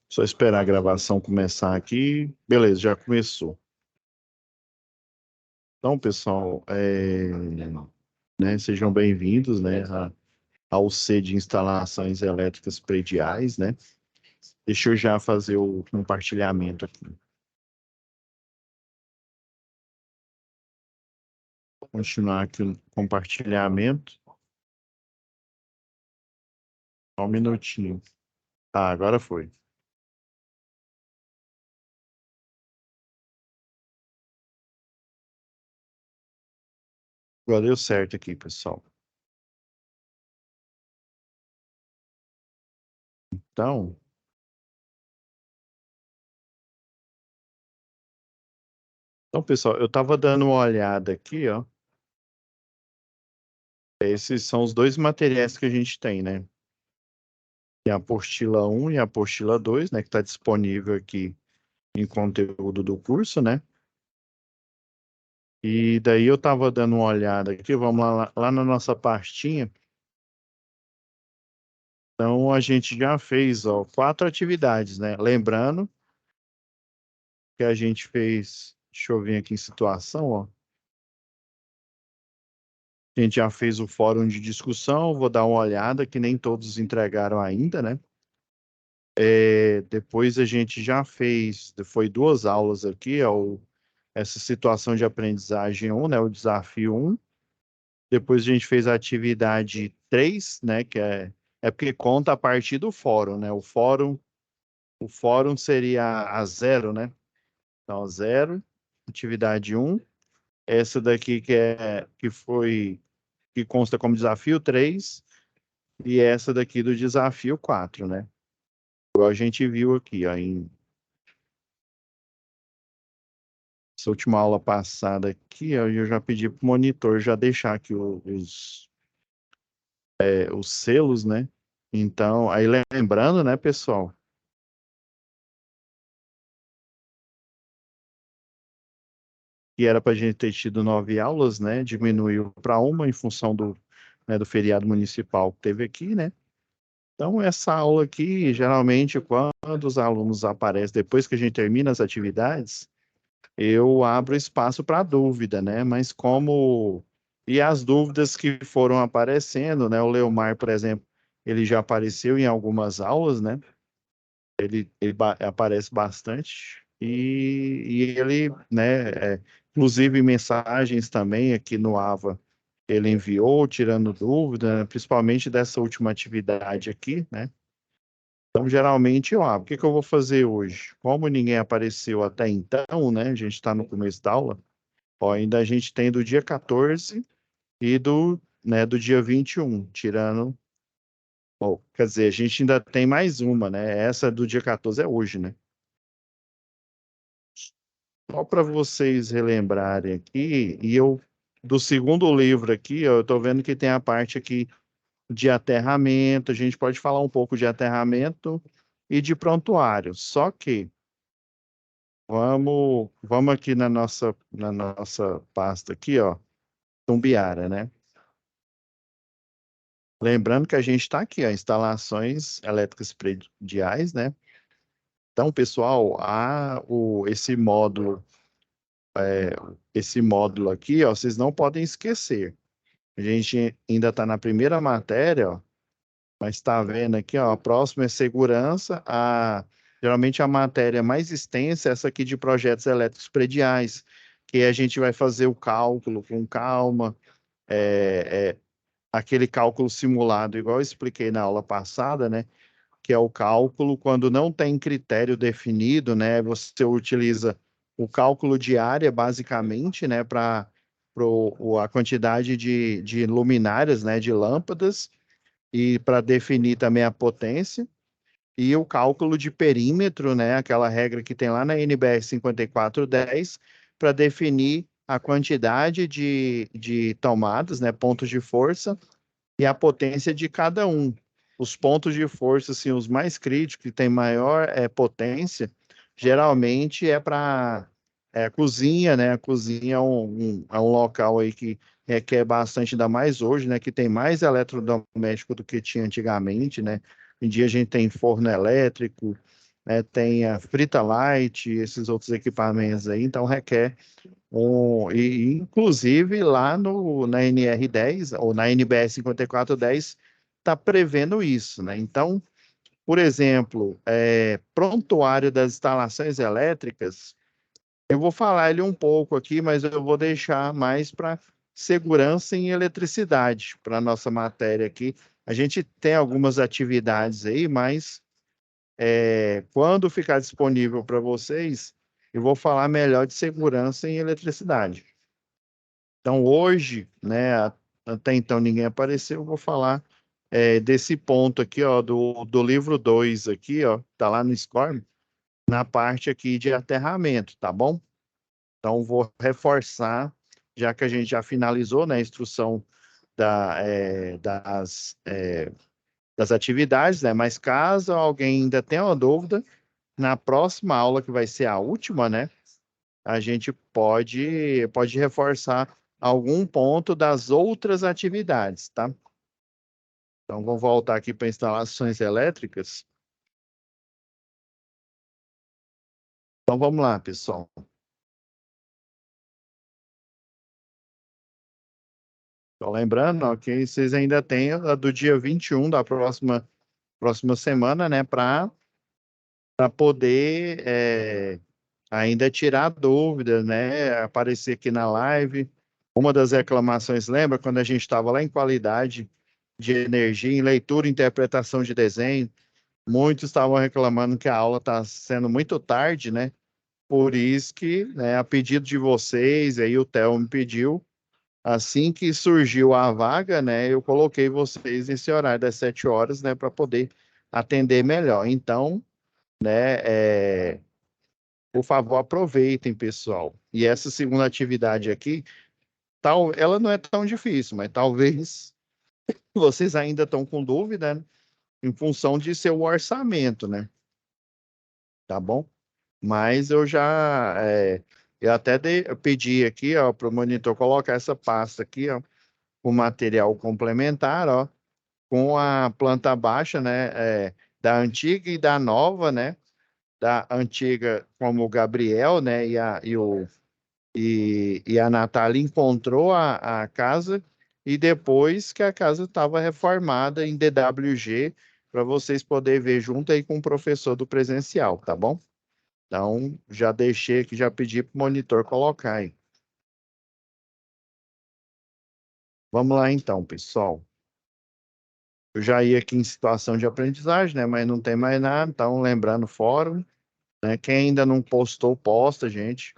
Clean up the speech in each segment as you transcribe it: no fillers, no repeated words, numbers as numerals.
Só esperar a gravação começar aqui. Beleza, já começou. Então, pessoal, né, sejam bem-vindos, né, ao C de Instalações Elétricas Prediais, né? Deixa eu já fazer o compartilhamento aqui. Continuar aqui o compartilhamento. Só um minutinho. Ah, agora foi. Agora deu certo aqui, pessoal. Então, pessoal, eu estava dando uma olhada aqui, ó. Esses são os dois materiais que a gente tem, né? Tem a apostila 1 e a apostila 2, né? Que está disponível aqui em conteúdo do curso, né? E daí eu estava dando uma olhada aqui, vamos lá na nossa pastinha. Então, a gente já fez, ó, 4 atividades, né? Lembrando que a gente fez, deixa eu vir aqui em situação, ó. A gente já fez o fórum de discussão, vou dar uma olhada, que nem todos entregaram ainda, né? Depois a gente já fez, foi 2 aulas aqui, essa situação de aprendizagem 1, né? O desafio 1. Depois a gente fez a atividade 3, né? Que é porque conta a partir do fórum, né? O fórum seria a 0, né? Então, 0, atividade 1. Essa daqui que consta como desafio 3, e essa daqui do desafio 4, né? Igual a gente viu aqui, ó, essa última aula passada aqui, ó, eu já pedi para o monitor já deixar aqui os selos, né? Então, aí lembrando, né, pessoal, que era para a gente ter tido 9 aulas, né? Diminuiu para uma em função do feriado municipal que teve aqui, né? Então, essa aula aqui, geralmente, quando os alunos aparecem, depois que a gente termina as atividades, eu abro espaço para dúvida, né? Mas como... E as dúvidas que foram aparecendo, né? O Leomar, por exemplo, ele já apareceu em algumas aulas, né? Ele aparece bastante e ele, né? Inclusive mensagens também aqui no AVA, ele enviou, tirando dúvida, né, principalmente dessa última atividade aqui, né? Então, geralmente, ó, o que que eu vou fazer hoje? Como ninguém apareceu até então, né? A gente está no começo da aula, ó, ainda a gente tem do dia 14 e do dia 21, tirando. Bom, quer dizer, a gente ainda tem mais uma, né? Essa do dia 14 é hoje, né? Só para vocês relembrarem aqui, do segundo livro aqui, ó, eu estou vendo que tem a parte aqui de aterramento, a gente pode falar um pouco de aterramento e de prontuário. Só que vamos aqui na nossa pasta aqui, ó, Tumbiara, né? Lembrando que a gente está aqui, ó, instalações elétricas prediais, né? Então, pessoal, esse módulo aqui, ó, vocês não podem esquecer. A gente ainda está na primeira matéria, ó, mas está vendo aqui, ó, a próxima é segurança. Geralmente a matéria mais extensa é essa aqui de projetos elétricos prediais, que a gente vai fazer o cálculo com calma, aquele cálculo simulado, igual eu expliquei na aula passada, né? Que é o cálculo quando não tem critério definido, né? Você utiliza o cálculo de área, basicamente, né? Para a quantidade de luminárias, né? De lâmpadas, e para definir também a potência, e o cálculo de perímetro, né? Aquela regra que tem lá na NBR 5410, para definir a quantidade de tomadas, né? Pontos de força e a potência de cada um. Os pontos de força, assim, os mais críticos, que tem maior potência, geralmente é para cozinha, né? A cozinha é um local aí que requer bastante, ainda mais hoje, né? Que tem mais eletrodoméstico do que tinha antigamente, né? em dia a gente tem forno elétrico, né, tem a Frita Light, esses outros equipamentos aí, então requer e inclusive lá no, na NR10 ou na NBR 5410 está prevendo isso, né? Então, por exemplo, prontuário das instalações elétricas, eu vou falar ele um pouco aqui, mas eu vou deixar mais para segurança em eletricidade, para a nossa matéria aqui. A gente tem algumas atividades aí, mas quando ficar disponível para vocês, eu vou falar melhor de segurança em eletricidade. Então, hoje, né, até então ninguém apareceu, eu vou falar desse ponto aqui, ó, do livro 2 aqui, ó, tá lá no SCORM, na parte aqui de aterramento, tá bom? Então, vou reforçar, já que a gente já finalizou, né, a instrução das atividades, né, mas caso alguém ainda tenha uma dúvida, na próxima aula, que vai ser a última, né, a gente pode reforçar algum ponto das outras atividades, tá? Então, vamos voltar aqui para instalações elétricas. Então, vamos lá, pessoal. Estou lembrando, ó, que vocês ainda têm a do dia 21 da próxima semana, né, para poder ainda tirar dúvidas, né, aparecer aqui na live. Uma das reclamações, lembra quando a gente estava lá em qualidade de energia, em leitura e interpretação de desenho, muitos estavam reclamando que a aula está sendo muito tarde, né? Por isso que, né, a pedido de vocês, aí o Theo me pediu, assim que surgiu a vaga, né, eu coloquei vocês nesse horário das 7 horas, né, para poder atender melhor. Então, né, por favor, aproveitem, pessoal. E essa segunda atividade aqui, ela não é tão difícil, mas talvez vocês ainda estão com dúvida, né, em função de seu orçamento, né? Tá bom? Mas eu até eu pedi aqui, ó, para o monitor colocar essa pasta aqui, ó, com material complementar, ó, com a planta baixa, né, da antiga e da nova, né, da antiga como o Gabriel, né, e a Natália encontrou a casa e depois que a casa estava reformada em DWG, para vocês poderem ver junto aí com o professor do presencial, tá bom? Então, já deixei aqui, já pedi para o monitor colocar aí. Vamos lá então, pessoal. Eu já ia aqui em situação de aprendizagem, né? Mas não tem mais nada, então lembrando o fórum, né? Quem ainda não postou, posta, gente,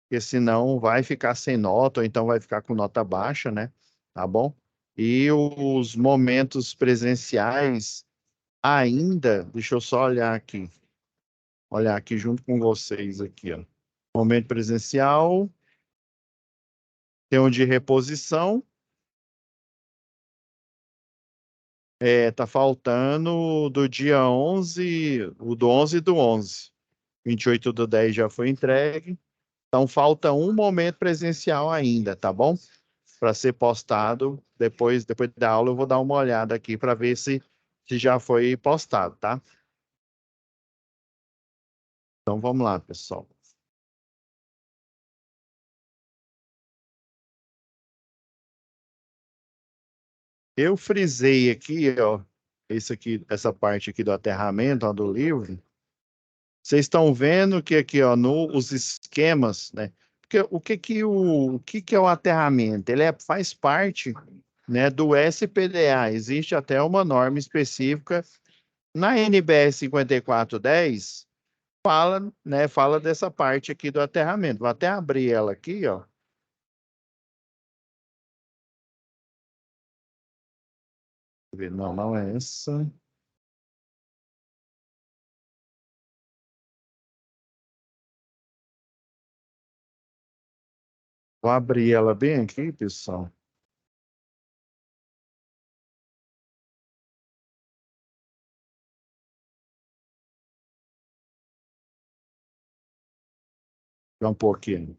porque senão vai ficar sem nota, ou então vai ficar com nota baixa, né? Tá bom? E os momentos presenciais ainda, deixa eu só olhar aqui junto com vocês aqui, ó. Momento presencial, tem um de reposição. Tá faltando do dia 11, o do 11 do 11. 28 do 10 já foi entregue. Então falta um momento presencial ainda, tá bom? Para ser postado. Depois da aula eu vou dar uma olhada aqui para ver se já foi postado, tá? Então vamos lá, pessoal. Eu frisei aqui, ó, essa parte aqui do aterramento, ó, do livro. Vocês estão vendo que aqui, ó, os esquemas, né? Porque o que que é o aterramento? Ele faz parte, né, do SPDA. Existe até uma norma específica na NBR 5410, fala dessa parte aqui do aterramento. Vou até abrir ela aqui, ó. Não, não é essa. Vou abrir ela bem aqui, pessoal. Só um pouquinho.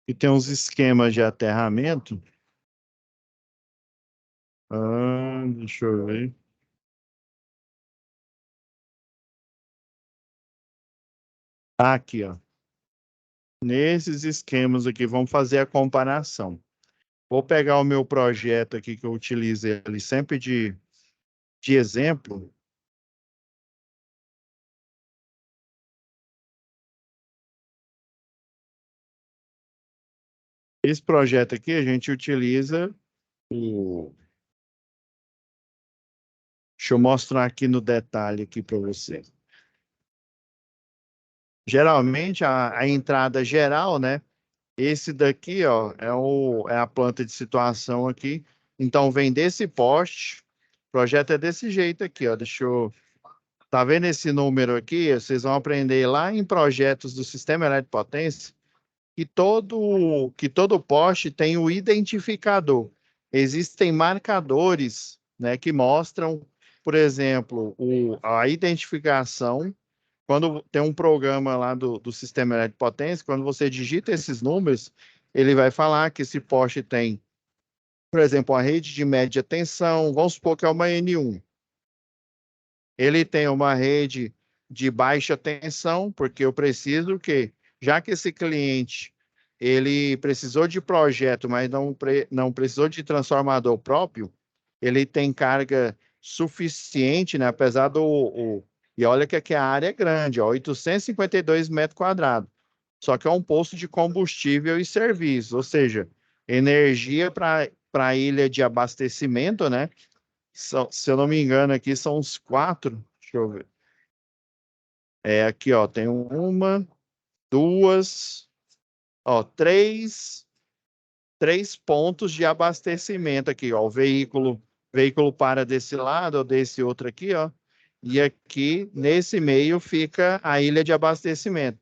E tem uns esquemas de aterramento. Deixa eu ver. Aqui, ó. Nesses esquemas aqui, vamos fazer a comparação. Vou pegar o meu projeto aqui que eu utilizo ele sempre de exemplo. Esse projeto aqui a gente utiliza o... Deixa eu mostrar aqui no detalhe aqui para você. Geralmente a entrada geral, né? Esse daqui, ó, é a planta de situação aqui. Então vem desse poste. O projeto é desse jeito aqui, ó. Deixa eu... Tá vendo esse número aqui? Vocês vão aprender lá em projetos do sistema elétrico de potência que todo poste tem o identificador. Existem marcadores, né, que mostram, por exemplo, a identificação. Quando tem um programa lá do sistema elétrico de potência, quando você digita esses números, ele vai falar que esse poste tem, por exemplo, a rede de média tensão, vamos supor que é uma N1. Ele tem uma rede de baixa tensão, porque eu preciso que, já que esse cliente ele precisou de projeto, mas não precisou de transformador próprio, ele tem carga suficiente, né? Apesar e olha que aqui a área é grande, ó, 852 metros quadrados. Só que é um posto de combustível e serviço, ou seja, energia para a ilha de abastecimento, né? Se eu não me engano, aqui são uns quatro. Deixa eu ver. Aqui, ó, tem uma, duas, ó, três pontos de abastecimento aqui, ó. O veículo para desse lado ou desse outro aqui, ó. E aqui, nesse meio, fica a ilha de abastecimento.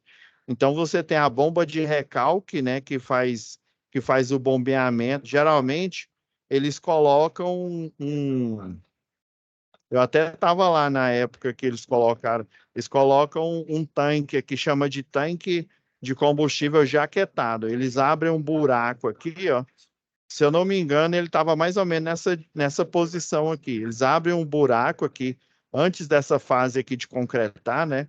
Então, você tem a bomba de recalque, né, que faz o bombeamento. Geralmente, eles colocam eu até estava lá na época que eles colocaram. Eles colocam um tanque que chama de tanque de combustível jaquetado. Eles abrem um buraco aqui, ó. Se eu não me engano, ele estava mais ou menos nessa posição aqui. Eles abrem um buraco aqui antes dessa fase aqui de concretar, né?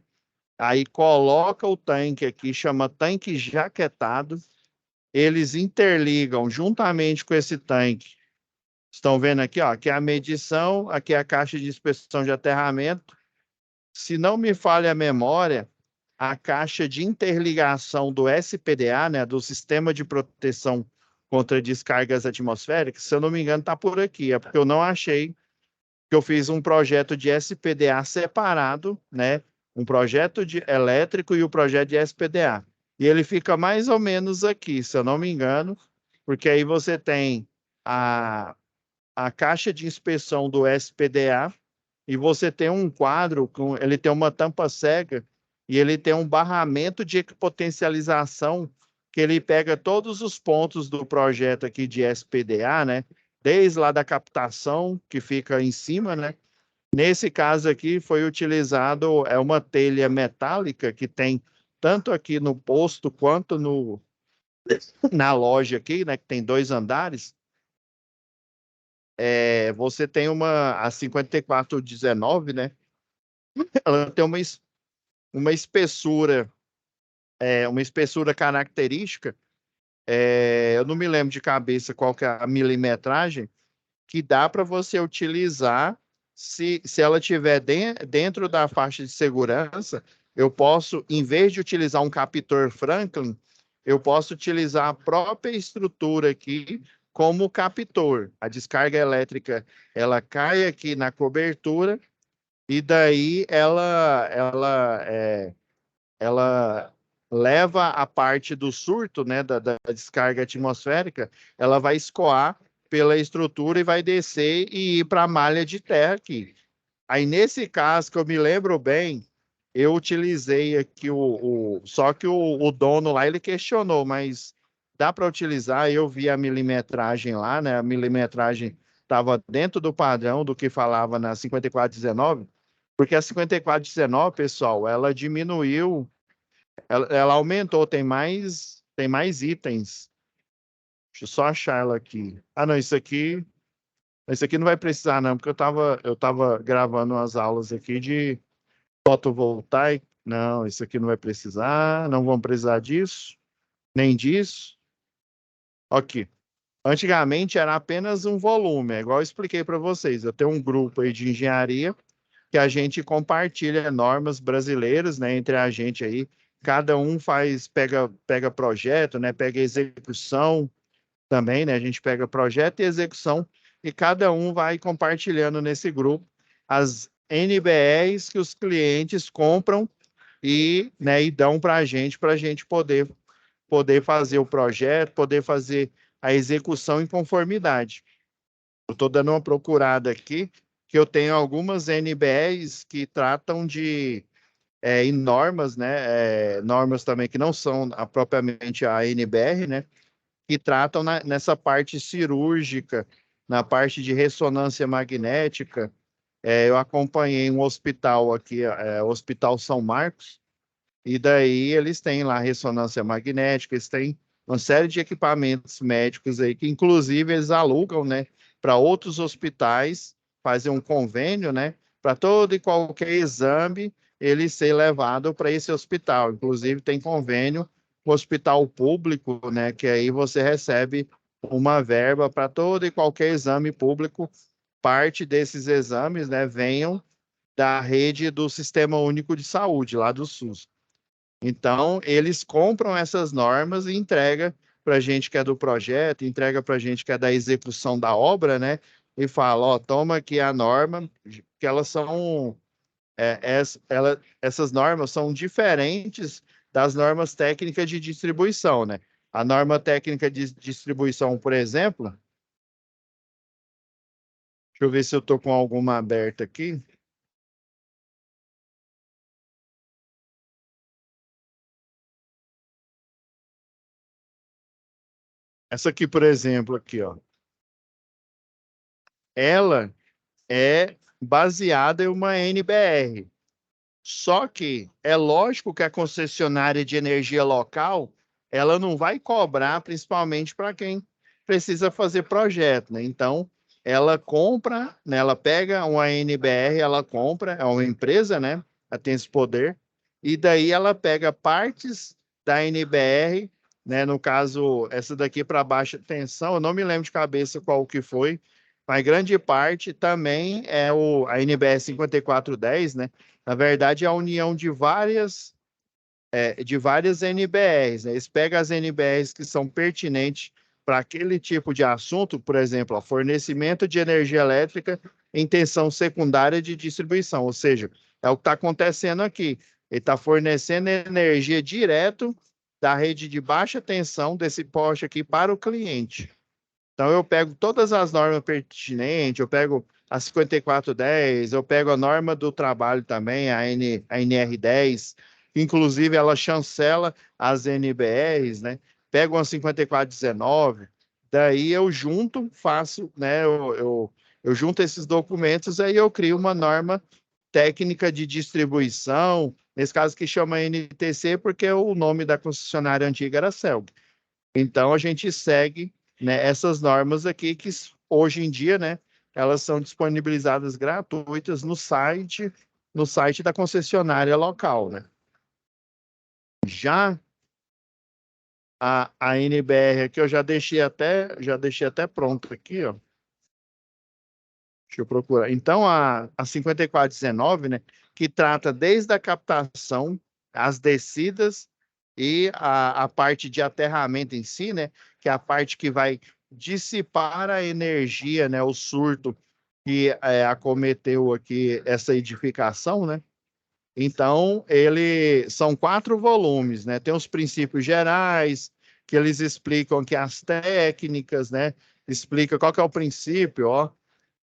Aí coloca o tanque aqui, chama tanque jaquetado. Eles interligam juntamente com esse tanque. Estão vendo aqui, ó, aqui é a medição, aqui é a caixa de inspeção de aterramento. Se não me falha a memória, a caixa de interligação do SPDA, né, do Sistema de Proteção contra Descargas Atmosféricas, se eu não me engano, está por aqui. É porque eu não achei que eu fiz um projeto de SPDA separado, né, um projeto de elétrico e o projeto de SPDA. E ele fica mais ou menos aqui, se eu não me engano, porque aí você tem a caixa de inspeção do SPDA e você tem um quadro, ele tem uma tampa cega e ele tem um barramento de potencialização que ele pega todos os pontos do projeto aqui de SPDA, né? Desde lá da captação, que fica em cima, né? Nesse caso aqui foi utilizado uma telha metálica que tem tanto aqui no posto quanto na loja aqui, né? Que tem 2 andares. Você tem a 5419, né? Ela tem uma espessura característica. Eu não me lembro de cabeça qual que é a milimetragem, que dá para você utilizar se ela estiver dentro da faixa de segurança. Eu posso, em vez de utilizar um captor Franklin, eu posso utilizar a própria estrutura aqui como captor. A descarga elétrica, ela cai aqui na cobertura e daí ela leva a parte do surto, né, da descarga atmosférica, ela vai escoar pela estrutura e vai descer e ir para a malha de terra aqui. Aí, nesse caso, que eu me lembro bem, eu utilizei aqui só que o dono lá, ele questionou, mas dá para utilizar? Eu vi a milimetragem lá, né? A milimetragem estava dentro do padrão do que falava na 5419, porque a 5419, pessoal, ela diminuiu, ela aumentou, tem mais itens. Deixa eu só achar ela aqui. Ah, não, isso aqui não vai precisar não, porque eu tava gravando umas aulas aqui de fotovoltaica. Não, isso aqui não vai precisar, não vamos precisar disso, nem disso. Aqui. Antigamente era apenas um volume, é igual eu expliquei para vocês. Eu tenho um grupo aí de engenharia que a gente compartilha normas brasileiras, né, entre a gente aí. Cada um pega projeto, né, pega execução também, né? A gente pega projeto e execução e cada um vai compartilhando nesse grupo as NBRs que os clientes compram e, né, e dão para a gente poder fazer o projeto, poder fazer a execução em conformidade. Eu estou dando uma procurada aqui, que eu tenho algumas NBRs que tratam de em normas, né? Normas também que não são propriamente a NBR, né? Que tratam nessa parte cirúrgica, na parte de ressonância magnética. Eu acompanhei um hospital aqui, o Hospital São Marcos, e daí eles têm lá ressonância magnética, eles têm uma série de equipamentos médicos aí que inclusive eles alugam, né, para outros hospitais, fazem um convênio, né, para todo e qualquer exame ele ser levado para esse hospital. Inclusive tem convênio com o hospital público, né, que aí você recebe uma verba para todo e qualquer exame público. Parte desses exames, né, venham da rede do Sistema Único de Saúde, lá do SUS. Então, eles compram essas normas e entrega para a gente que é do projeto, entrega para a gente que é da execução da obra, né? E fala, ó, toma aqui a norma, que elas são, essas normas são diferentes das normas técnicas de distribuição, né? A norma técnica de distribuição, por exemplo, deixa eu ver se eu estou com alguma aberta aqui. Essa aqui, por exemplo, aqui, ó. Ela é baseada em uma NBR. Só que é lógico que a concessionária de energia local, ela não vai cobrar principalmente para quem precisa fazer projeto, né? Então, ela compra, né? Ela pega uma NBR, ela compra, é uma empresa, né? Ela tem esse poder, e daí ela pega partes da NBR, né? No caso, essa daqui para baixa tensão, eu não me lembro de cabeça qual que foi, mas grande parte também é a NBR 5410, né? Na verdade, é a união de várias NBRs, né? Eles pegam as NBRs que são pertinentes para aquele tipo de assunto, por exemplo, ó, fornecimento de energia elétrica em tensão secundária de distribuição, ou seja, é o que está acontecendo aqui. Ele está fornecendo energia direto da rede de baixa tensão desse poste aqui para o cliente. Então, eu pego todas as normas pertinentes, eu pego a 5410, eu pego a norma do trabalho também, a NR10, inclusive ela chancela as NBRs, né? Pego uma 5419, daí eu junto, faço, né? Eu junto esses documentos, aí eu crio uma norma técnica de distribuição, nesse caso que chama NTC, porque o nome da concessionária antiga era CELG. Então, a gente segue, né, essas normas aqui que hoje em dia, né, elas são disponibilizadas gratuitas no site da concessionária local, né? Já a NBR aqui eu já deixei até pronto aqui, ó. Deixa eu procurar. Então, a 5419, né, que trata desde a captação, as descidas e a parte de aterramento em si, né, que é a parte que vai dissipar a energia, né, o surto que acometeu aqui essa edificação, né? Então, ele são 4 volumes, né? Tem os princípios gerais, que eles explicam que as técnicas, né? Explica qual que é o princípio, ó.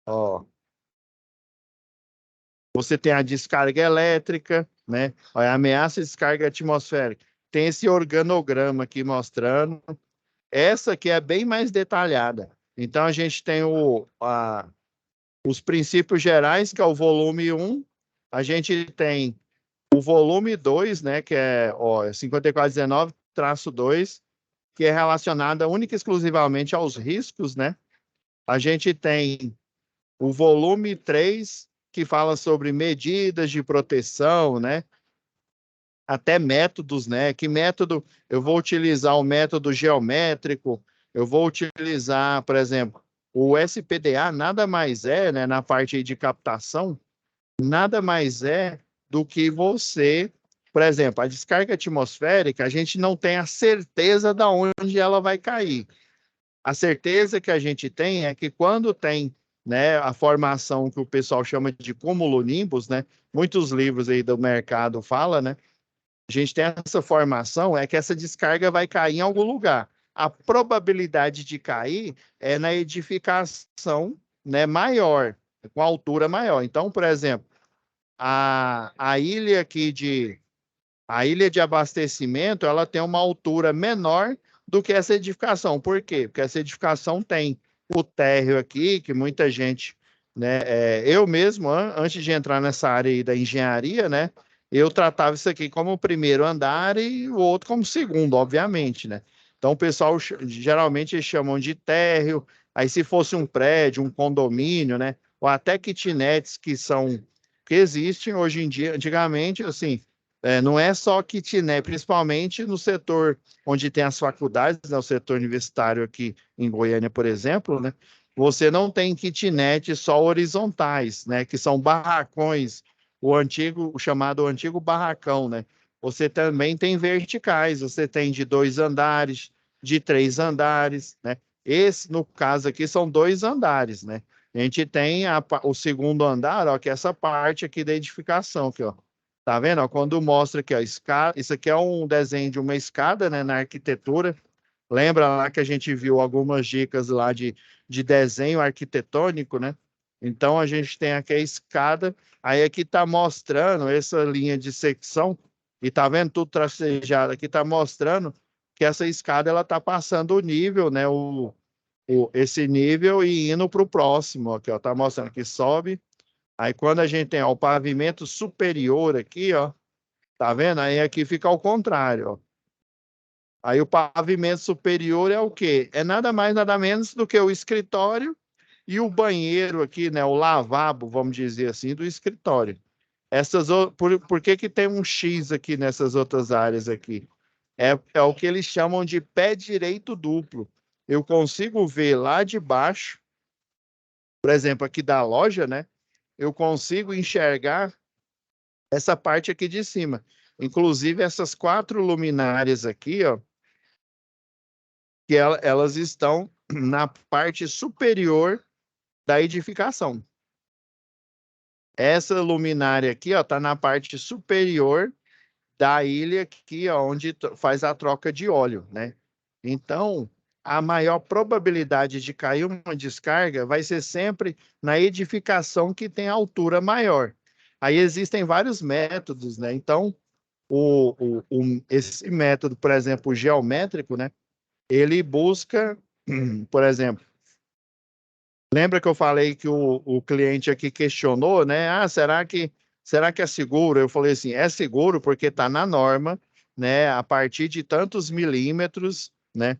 Ó, você tem a descarga elétrica, né? Olha, a ameaça de descarga atmosférica. Tem esse organograma aqui mostrando. Essa aqui é bem mais detalhada. Então, a gente tem os princípios gerais, que é o volume 1. A gente tem o volume 2, né? Que é 5419-2. que é relacionada única e exclusivamente aos riscos, né? A gente tem o volume 3, que fala sobre medidas de proteção, né? Até métodos, né? Que método eu vou utilizar? O método geométrico, eu vou utilizar, por exemplo, o SPDA nada mais é, né, na parte aí de captação, nada mais é do que você, por exemplo, a descarga atmosférica, a gente não tem a certeza de onde ela vai cair. A certeza que a gente tem é que quando tem, né, a formação que o pessoal chama de cumulonimbus, né? Muitos livros aí do mercado falam, né? A gente tem essa formação, é que essa descarga vai cair em algum lugar. A probabilidade de cair é na edificação, né, maior, com altura maior. Então, por exemplo, a ilha aqui a ilha de abastecimento, ela tem uma altura menor do que essa edificação. Por quê? Porque essa edificação tem o térreo aqui, que muita gente, né, eu mesmo, antes de entrar nessa área aí da engenharia, né, eu tratava isso aqui como o primeiro andar e o outro como segundo, obviamente, né? Então, o pessoal geralmente eles chamam de térreo, aí se fosse um prédio, um condomínio, né, ou até kitnets que existem hoje em dia, antigamente, assim, não é só kitnet, principalmente no setor onde tem as faculdades, né, o setor universitário aqui em Goiânia, por exemplo, né, você não tem kitnet só horizontais, né, que são barracões, o chamado antigo barracão, né? Você também tem verticais, você tem de 2 andares, de 3 andares, né? Esse, no caso aqui, são 2 andares, né? A gente tem o segundo andar, ó, que é essa parte aqui da edificação, aqui, ó. Tá vendo? Ó, quando mostra aqui, ó, escada, isso aqui é um desenho de uma escada, né, na arquitetura. Lembra lá que a gente viu algumas dicas lá de desenho arquitetônico, né? Então a gente tem aqui a escada, aí aqui está mostrando essa linha de secção, e tá vendo tudo tracejado aqui, está mostrando que essa escada ela está passando o nível, né? Esse nível e indo para o próximo, aqui, ó, tá mostrando que sobe. Aí quando a gente tem ó, o pavimento superior aqui, ó, tá vendo? Aí aqui fica ao contrário, ó. Aí o pavimento superior é o quê? É nada mais, nada menos do que o escritório e o banheiro aqui, né? O lavabo, vamos dizer assim, do escritório. Por que que tem um X aqui nessas outras áreas aqui? É o que eles chamam de pé direito duplo. Eu consigo ver lá de baixo, por exemplo, aqui da loja, né? Eu consigo enxergar essa parte aqui de cima. Inclusive, essas 4 luminárias aqui, ó, que elas estão na parte superior da edificação. Essa luminária aqui, ó, está na parte superior da ilha aqui, ó, onde faz a troca de óleo, né? Então, a maior probabilidade de cair uma descarga vai ser sempre na edificação que tem altura maior. Aí existem vários métodos, né? Então, esse método, por exemplo, geométrico, né? Ele busca, por exemplo, lembra que eu falei que o cliente aqui questionou, né? Ah, será que é seguro? Eu falei assim, é seguro porque está na norma, né? A partir de tantos milímetros, né?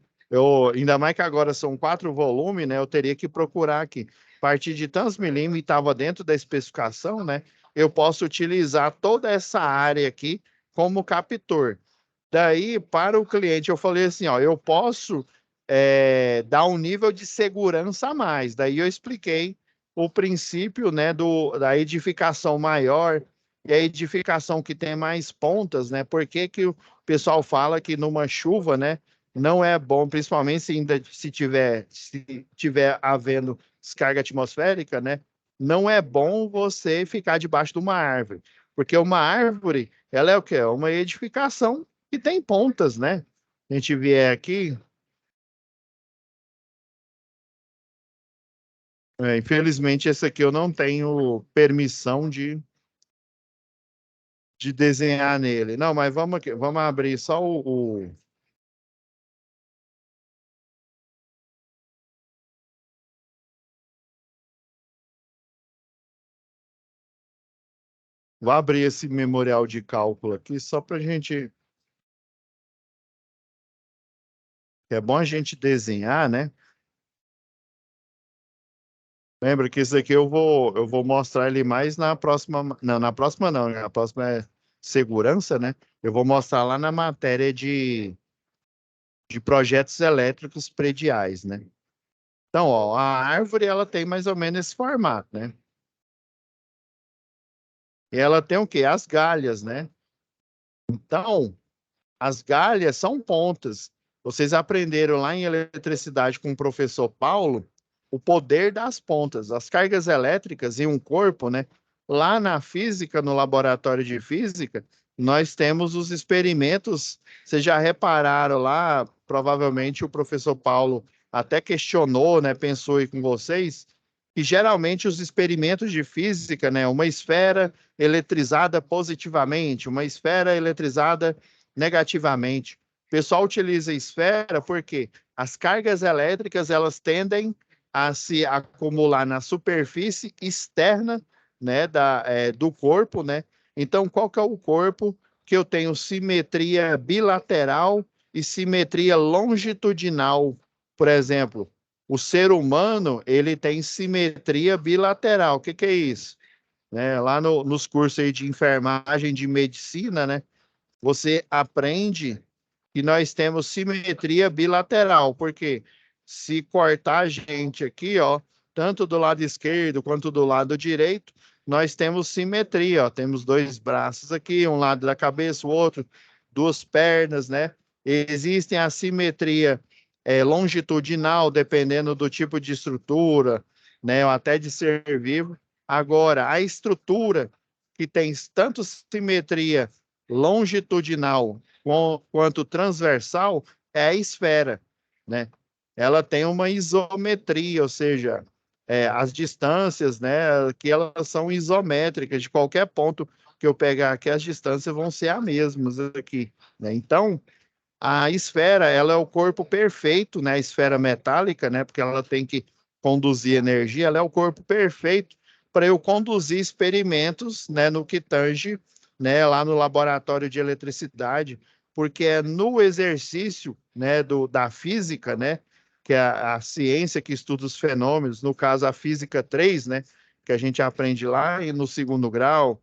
Ainda mais que agora são 4 volumes, né? Eu teria que procurar aqui. A partir de tantos milímetros, estava dentro da especificação, né? Eu posso utilizar toda essa área aqui como captor. Daí, para o cliente, eu falei assim, ó, eu posso dar um nível de segurança a mais. Daí eu expliquei o princípio, né, da edificação maior e a edificação que tem mais pontas, né? Por que que o pessoal fala que numa chuva, né, não é bom, principalmente se tiver havendo descarga atmosférica, né? Não é bom você ficar debaixo de uma árvore, porque uma árvore, ela é o quê? É uma edificação que tem pontas, né? A gente vier aqui, infelizmente esse aqui eu não tenho permissão de desenhar nele. Não, mas vamos aqui, vamos abrir só vou abrir esse memorial de cálculo aqui só para a gente que é bom a gente desenhar, né? Lembra que isso aqui eu vou mostrar ele mais na próxima, não, na próxima é segurança, né? Eu vou mostrar lá na matéria de projetos elétricos prediais, né? Então, ó, a árvore ela tem mais ou menos esse formato, né? E ela tem o quê? As galhas, né? Então, as galhas são pontas. Vocês aprenderam lá em eletricidade com o professor Paulo o poder das pontas, as cargas elétricas em um corpo, né? Lá na física, no laboratório de física, nós temos os experimentos. Vocês já repararam lá, provavelmente o professor Paulo até questionou, né? Pensou aí com vocês, que geralmente os experimentos de física, né? Uma esfera eletrizada positivamente, uma esfera eletrizada negativamente. O pessoal utiliza esfera porque as cargas elétricas elas tendem a se acumular na superfície externa, né, do corpo, né? Então, qual que é o corpo que eu tenho simetria bilateral e simetria longitudinal? Por exemplo, o ser humano ele tem simetria bilateral. O que que é isso? Né, lá nos cursos aí de enfermagem de medicina, né? Você aprende que nós temos simetria bilateral, porque se cortar a gente aqui, ó, tanto do lado esquerdo quanto do lado direito, nós temos simetria, ó, temos dois braços aqui, um lado da cabeça, o outro, duas pernas, né? Existem a simetria longitudinal, dependendo do tipo de estrutura, né, ou até de ser vivo. Agora, a estrutura que tem tanto simetria longitudinal quanto transversal é a esfera, né? Ela tem uma isometria, ou seja, as distâncias, né, que elas são isométricas, de qualquer ponto que eu pegar aqui, as distâncias vão ser as mesmas aqui, né? Então, a esfera, ela é o corpo perfeito, né, a esfera metálica, né, porque ela tem que conduzir energia, ela é o corpo perfeito para eu conduzir experimentos, né, no que tange, né, lá no laboratório de eletricidade, porque é no exercício, né, da física, né, que é a ciência que estuda os fenômenos, no caso a física 3, né, que a gente aprende lá e no segundo grau,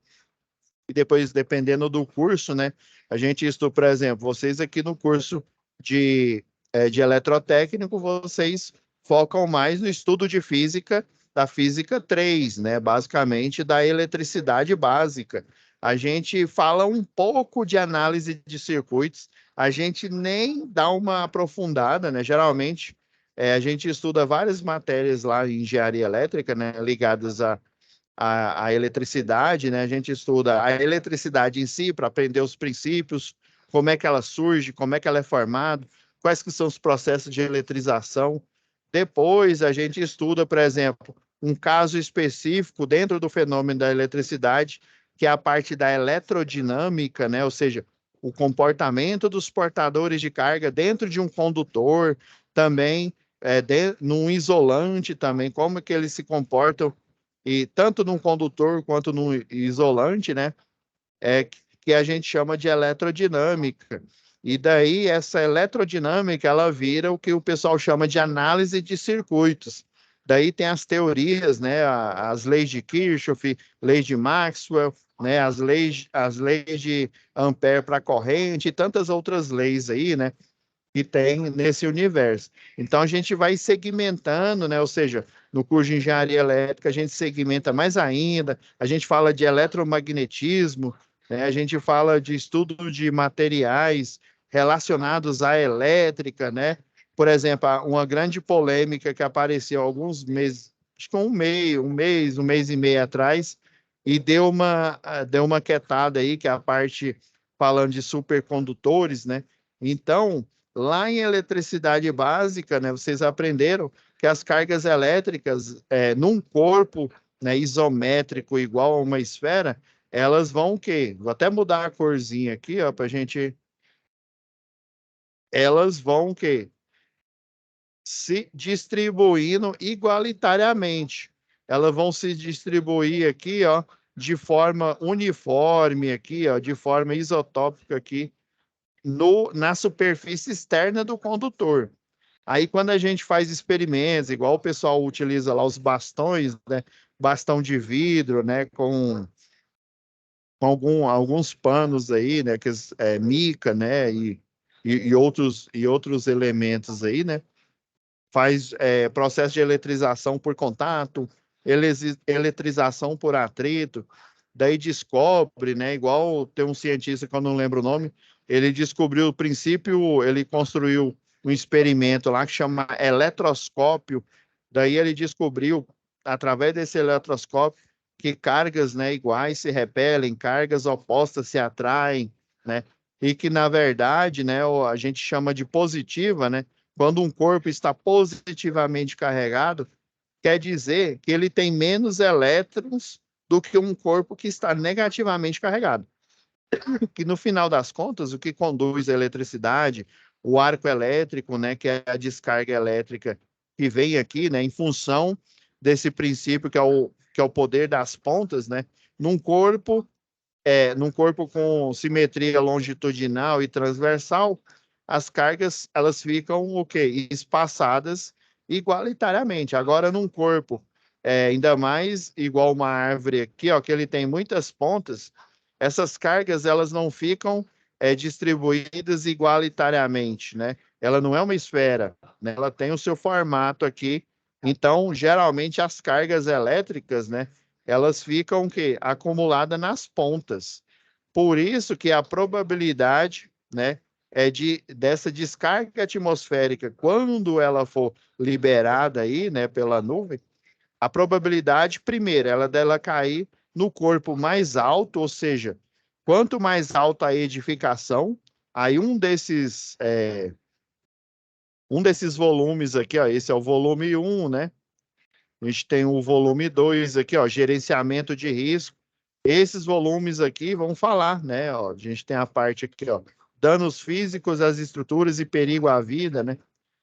e depois, dependendo do curso, né? A gente estuda, por exemplo, vocês aqui no curso de eletrotécnico, vocês focam mais no estudo de física, da física 3, né? Basicamente, da eletricidade básica. A gente fala um pouco de análise de circuitos, a gente nem dá uma aprofundada, né? Geralmente, a gente estuda várias matérias lá em engenharia elétrica, né? Ligadas a eletricidade, né? A gente estuda a eletricidade em si para aprender os princípios, como é que ela surge, como é que ela é formada, quais que são os processos de eletrização. Depois a gente estuda, por exemplo, um caso específico dentro do fenômeno da eletricidade, que é a parte da eletrodinâmica, né? Ou seja, o comportamento dos portadores de carga dentro de um condutor, também num isolante também, como que eles se comportam e tanto num condutor quanto num isolante, né? Que a gente chama de eletrodinâmica. E daí essa eletrodinâmica ela vira o que o pessoal chama de análise de circuitos. Daí tem as teorias, né? As leis de Kirchhoff, leis de Maxwell, né? As leis de Ampère para corrente e tantas outras leis aí, né? Que tem nesse universo. Então a gente vai segmentando, né? Ou seja, no curso de engenharia elétrica a gente segmenta mais ainda, a gente fala de eletromagnetismo, né? A gente fala de estudo de materiais relacionados à elétrica, né? Por exemplo, uma grande polêmica que apareceu há alguns meses, acho que um mês e meio atrás, e deu uma quietada aí, que é a parte falando de supercondutores, né? Então, lá em eletricidade básica, né, vocês aprenderam que as cargas elétricas, num corpo, né, isométrico igual a uma esfera, elas vão o quê? Vou até mudar a corzinha aqui, ó, para gente. Elas vão o quê? Se distribuindo igualitariamente. Elas vão se distribuir aqui, ó, de forma uniforme aqui, ó, de forma isotópica aqui na superfície externa do condutor. Aí, quando a gente faz experimentos, igual o pessoal utiliza lá os bastões, né? Bastão de vidro, né? Com alguns panos aí, né? Que mica, né? E outros elementos aí, né? Faz processo de eletrização por contato, eletrização por atrito, daí descobre, né? Igual tem um cientista que eu não lembro o nome, ele descobriu o princípio, ele construiu um experimento lá que chama eletroscópio, daí ele descobriu, através desse eletroscópio, que cargas, né, iguais se repelem, cargas opostas se atraem, né? E que, na verdade, né, a gente chama de positiva, né? Quando um corpo está positivamente carregado, quer dizer que ele tem menos elétrons do que um corpo que está negativamente carregado. Que no final das contas, o que conduz a eletricidade, o arco elétrico, né, que é a descarga elétrica que vem aqui, né, em função desse princípio que é o poder das pontas, né, num corpo num corpo com simetria longitudinal e transversal, as cargas elas ficam o quê? Espaçadas igualitariamente. Agora, num corpo ainda mais igual uma árvore aqui, ó, que ele tem muitas pontas, essas cargas elas não ficam distribuídas igualitariamente, né? Ela não é uma esfera, né? Ela tem o seu formato aqui. Então, geralmente as cargas elétricas, né? Elas ficam que acumuladas nas pontas. Por isso que a probabilidade, né, dessa descarga atmosférica, quando ela for liberada aí, né, pela nuvem, a probabilidade, primeiro, ela dela cair no corpo mais alto, ou seja, quanto mais alta a edificação, aí um desses volumes aqui, ó, esse é o volume 1, né? A gente tem o volume 2 aqui, ó, gerenciamento de risco. Esses volumes aqui vão falar, né? Ó, a gente tem a parte aqui, ó, danos físicos às estruturas e perigo à vida, né?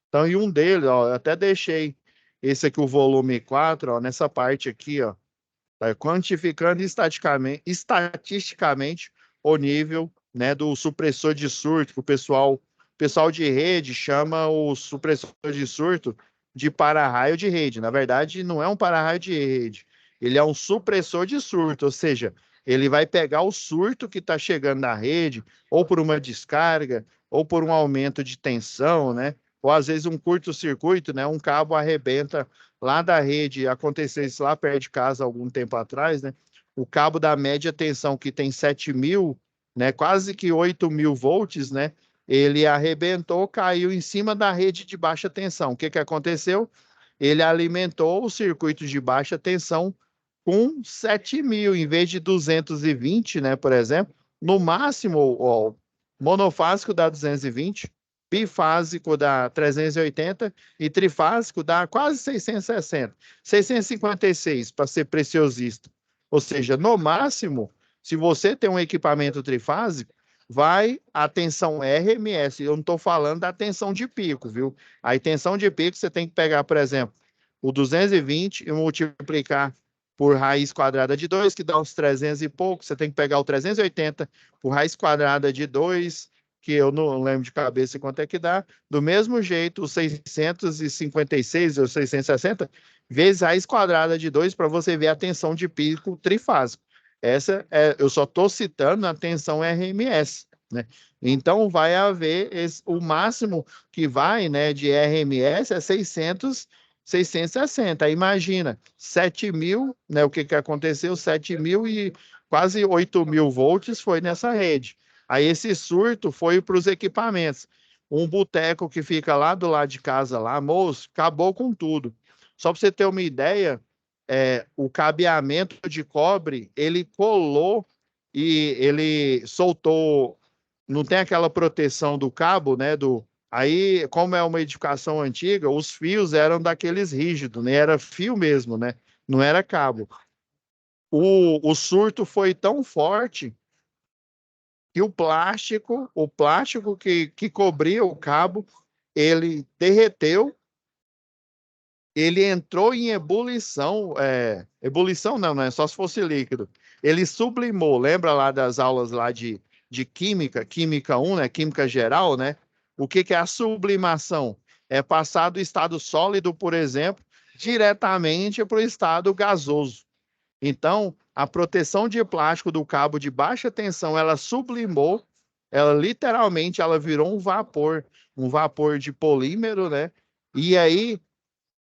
Então, e um deles, ó, eu até deixei esse aqui, o volume 4, ó, nessa parte aqui, ó, tá quantificando estatisticamente o nível, né, do supressor de surto, que o pessoal de rede chama o supressor de surto de para-raio de rede. Na verdade, não é um para-raio de rede, ele é um supressor de surto, ou seja, ele vai pegar o surto que está chegando na rede, ou por uma descarga, ou por um aumento de tensão, né? Ou às vezes um curto-circuito, né? Um cabo arrebenta lá da rede, aconteceu isso lá perto de casa algum tempo atrás, né? O cabo da média tensão que tem 7.000, né? Quase que 8.000 volts, né? Ele arrebentou, caiu em cima da rede de baixa tensão. O que que aconteceu? Ele alimentou o circuito de baixa tensão com 7.000, em vez de 220, né? Por exemplo, no máximo, ó, monofásico dá 220, bifásico dá 380 e trifásico dá quase 660, 656 para ser preciosista. Ou seja, no máximo, se você tem um equipamento trifásico, vai a tensão RMS. Eu não estou falando da tensão de pico, viu? A tensão de pico você tem que pegar, por exemplo, o 220 e multiplicar por raiz quadrada de 2, que dá uns 300 e pouco. Você tem que pegar o 380 por raiz quadrada de 2, que eu não lembro de cabeça quanto é que dá. Do mesmo jeito, o 656 ou 660 vezes raiz quadrada de 2 para você ver a tensão de pico trifásico. Eu só estou citando a tensão RMS, né? Então, vai haver o máximo que vai, né, de RMS é 660. Imagina, 7.000, né? O que que aconteceu? 7.000 e quase 8.000 volts foi nessa rede. Aí esse surto foi para os equipamentos. Um boteco que fica lá do lado de casa, lá, moço, acabou com tudo. Só para você ter uma ideia, o cabeamento de cobre, ele colou e ele soltou, não tem aquela proteção do cabo, né? Aí, como é uma edificação antiga, os fios eram daqueles rígidos, né? Era fio mesmo, né? Não era cabo. O surto foi tão forte que o plástico que cobria o cabo, ele derreteu, ele entrou em ebulição, ebulição não, né? Só se fosse líquido. Ele sublimou, lembra lá das aulas lá de química, química 1, né? Química geral, né? O que que é a sublimação? é passar do estado sólido, por exemplo, diretamente para o estado gasoso. Então, a proteção de plástico do cabo de baixa tensão, ela sublimou, ela literalmente ela virou um vapor de polímero, né? E aí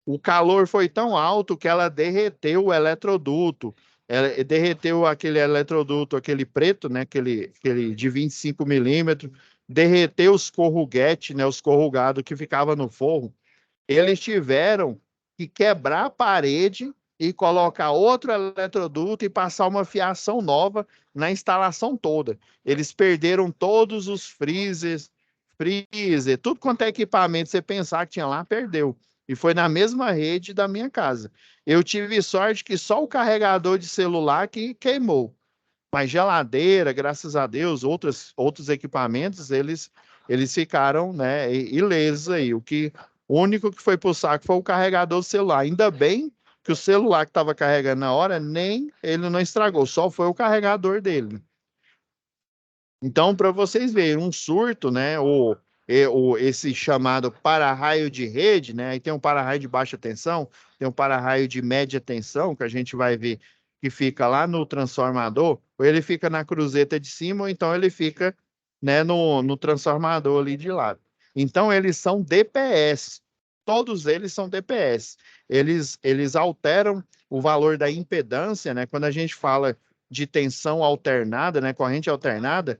o calor foi tão alto que ela derreteu o eletroduto. Ela derreteu aquele eletroduto, aquele preto, né? Aquele de 25 milímetros, derreteu os corruguetes, né? Os corrugados que ficavam no forro. Eles tiveram que quebrar a parede e colocar outro eletroduto e passar uma fiação nova na instalação toda. Eles perderam todos os freezer, tudo quanto é equipamento você pensar que tinha lá, perdeu. E foi na mesma rede da minha casa. Eu tive sorte que só o carregador de celular que queimou. Mas geladeira, graças a Deus, outros equipamentos, eles ficaram, né, ilesos aí. O único que foi pro saco foi o carregador do celular. Ainda bem que o celular que estava carregando na hora, nem ele não estragou, só foi o carregador dele. Então, para vocês verem, um surto, né, esse chamado para-raio de rede, né, aí tem um para-raio de baixa tensão, tem um para-raio de média tensão, que a gente vai ver que fica lá no transformador, ou ele fica na cruzeta de cima, ou então ele fica, né, no transformador ali de lado. Então, eles são DPS, todos eles são DPS. Eles alteram o valor da impedância, né, quando a gente fala de tensão alternada, né, corrente alternada,